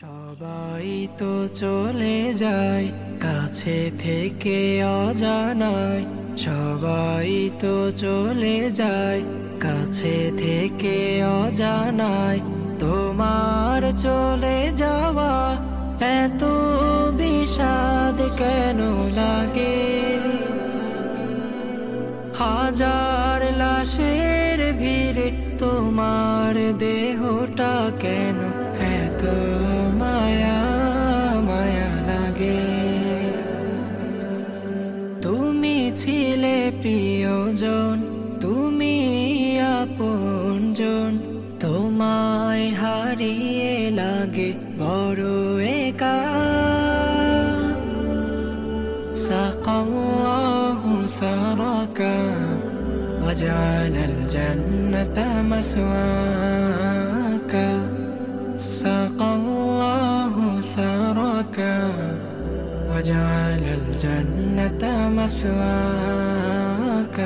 সবাই তো চলে যায় কাছে থেকে অজানায়, সবাই তো চলে যায় কাছে থেকে অজানায়। তোমার চলে যাওয়া এত বিষাদ কেন লাগে? হাজার লাশের ভিড়ে তোমার দেহটা কেন এত মায়া মায়া লাগে? তুমি ছিলে প্রিয়জন, তুমি আপনজন, তোমায় হারিয়ে লাগে বড় একা। সাকাল্লাহু সারাকা وجعل الجنة مثواك. سقى الله ثرك وجعل الجنة مثواك.